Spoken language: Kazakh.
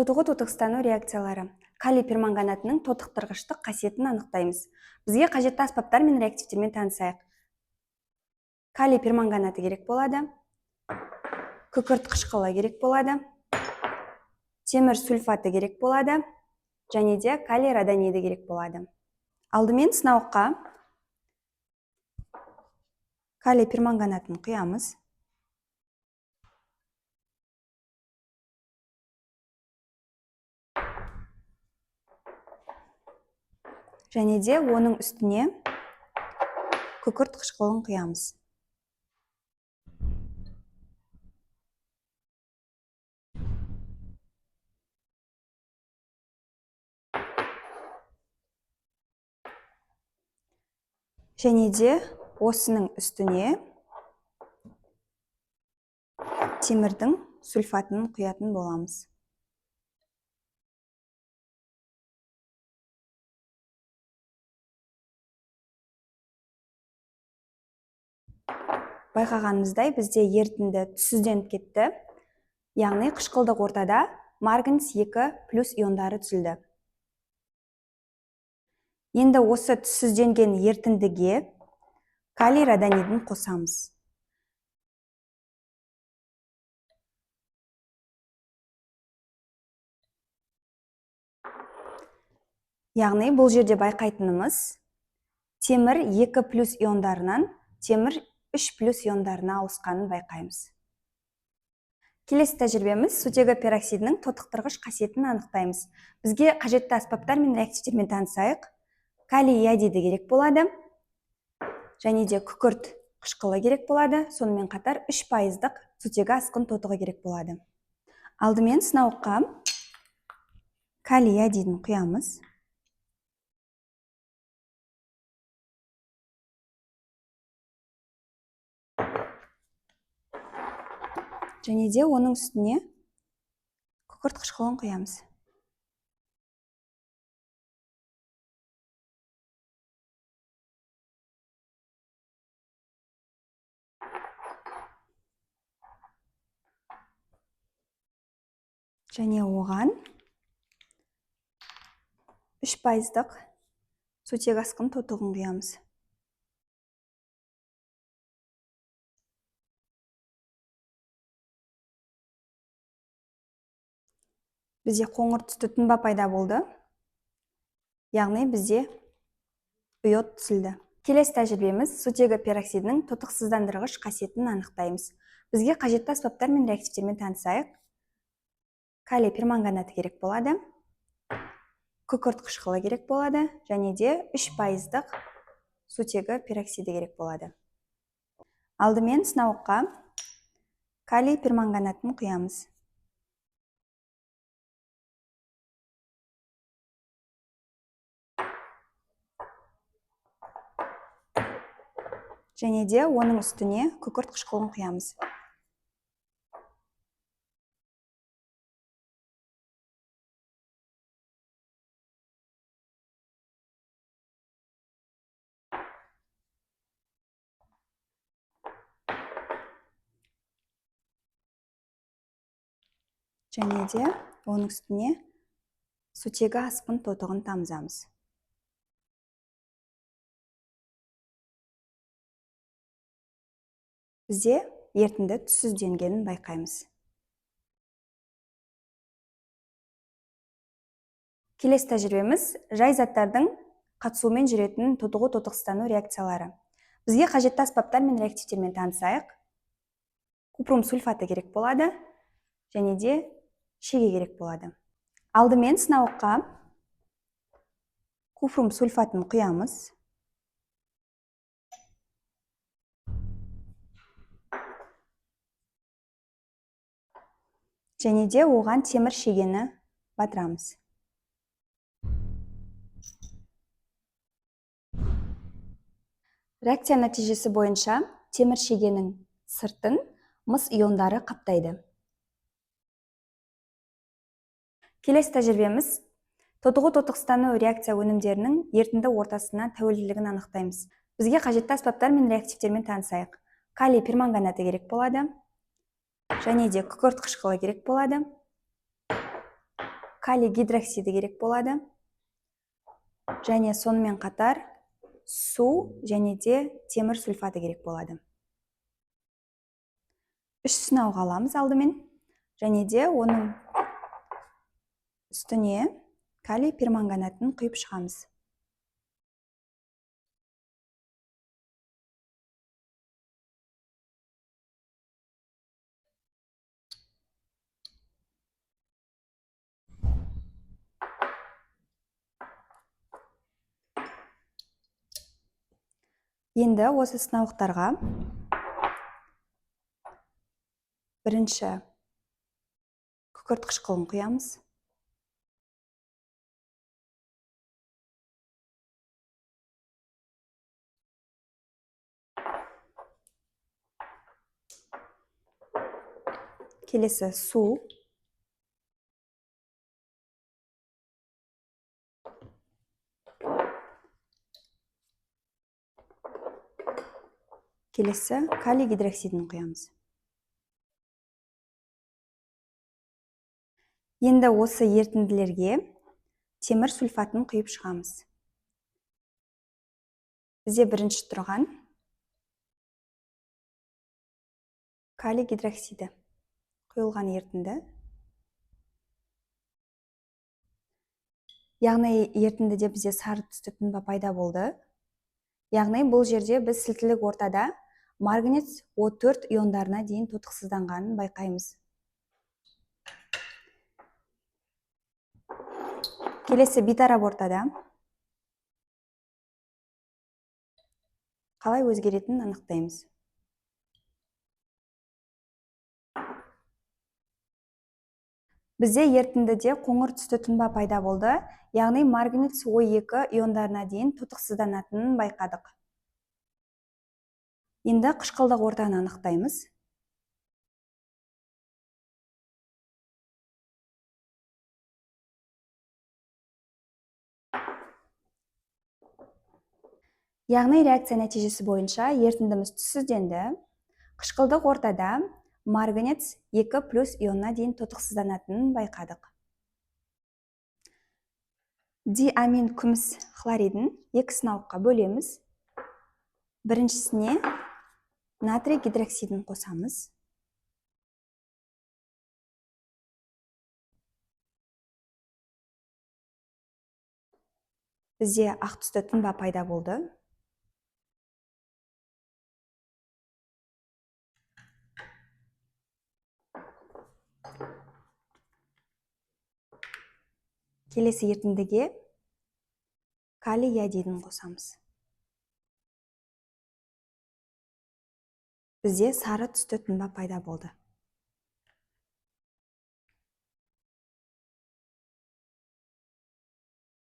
Тотығы тотықстану реакциялары. Калий перманганатының тотықтырғыштық қасиетін анықтаймыз. Бізге қажетті аспаптар мен реактивтермен танысайық. Калий перманганаты керек болады, күкірт қышқылы керек болады, темір сульфаты керек болады, және де калий родониді керек болады. Алдымен сынауыққа калий перманганатын құямыз. Және де оның үстіне күкірт қышқылын құямыз. Және де осының үстіне темірдің сульфатын құятын боламыз. Байқағанымыздай бізде ерітінді түссізденіп кетті. Яғни қышқылдық ортада марганец 2 плюс иондары түзілді. Енді осы түссізденген ерітіндіге калий родонидін қосамыз. Яғни бұл жерде байқайтынымыз темір 2 плюс иондарынан темір 3 плюс иондарына ауысқанын байқаймыз. Келесі тәжірибеміз сутегі пероксидінің тотықтырғыш қасиетін анықтаймыз. Бізге қажетті аспаптар мен реактивтермен танысайық. Калий иодиді керек болады, және де күкірт қышқылы керек болады, сонымен қатар 3%-дық сутегі асқын тотығы керек болады. Алдымен сынауыққа калий иодидін құямыз. Және де оның үстіне күкірт қышқылын құямыз. Және оған 3%-дық сутек асқын тотығын құямыз. Бізде қоңыр түсті тұнба пайда болды. Яғни бізде иод түзілді. Келесі тәжірибеміз сутегі пероксидінің тотықсыздандырғыш қасиетін анықтаймыз. Бізге қажетті аспаптар мен реактивтермен танысайық. Калий перманганаты керек болады, күкірт қышқылы керек болады, және де 3%-дық сутегі пероксиді керек болады. Алдымен сынауыққа калий перманганатын құямыз. Және де оның үстіне күкірт қышқылын құямыз. Және де оның үстіне сутегі асқын тотығын тамызамыз. Бізде ерітінді түссізденгенін байқаймыз. Келесі тәжірибеміз жай заттардың қатысуымен жүретін тотығы тотықстану реакциялары. Бізге қажетті аспаптар мен реактивтермен танысайық. Купрум сульфаты керек болады, және де шеге керек болады. Алдымен сынауыққа купрум сульфатын құямыз. Және де оған темір шегені батырамыз. Реакция нәтижесі бойынша темір шегенің сыртын мыс иондары қаптайды. Келесі тәжірибеміз тотығы тотықстану реакция өнімдерінің ерітінді ортасына тәуелділігін анықтаймыз. Бізге қажетті аспаптар мен реактивтермен танысайық. Калий перманганаты керек болады, және де күкірт қышқылы керек болады, калий гидроксиді керек болады. Және сонымен қатар су және де темір сульфаты керек болады. Үш сынауға аламыз алдымен. Және де оның үстіне калий перманганатын құйып шығамыз. Енді осы сынауықтарға бірінші күкірт қышқылын құямыз. Келесі су. Келесі калий гидроксидін құямыз. Енді осы ертінділерге темір сульфатын құйып шығамыз. Бізде бірінші тұрған калий гидроксиді құйылған ертінді. Яғни ертіндіде бізде сары түсті тұнба пайда болды. Яғни бұл жерде біз сілтілік ортада марганец O4 иондарына дейін тотықсызданғанын байқаймыз. Келесі бейтарап ортада қалай өзгеретінін анықтаймыз. Бізде ертіндіде қоңыр түсті тұнба пайда болды, яғни марганец O2 иондарына дейін тотықсызданатынын байқадық. Енді қышқылдық ортаны анықтаймыз. Яғни реакция нәтижесі бойынша ертіндіміз түссізденді. Қышқылдық ортада марганец 2+ ионына дейін тотықсызданатынын байқадық. Диамин күміс хлоридін екі сынауыққа бөлеміз. Біріншісіне натрий гидроксидін қосамыз. Бізде ақ түсті тұнба пайда болды. Келесі ертіндіге калий иодидін қосамыз. Бізде сары түсті тұнба пайда болды.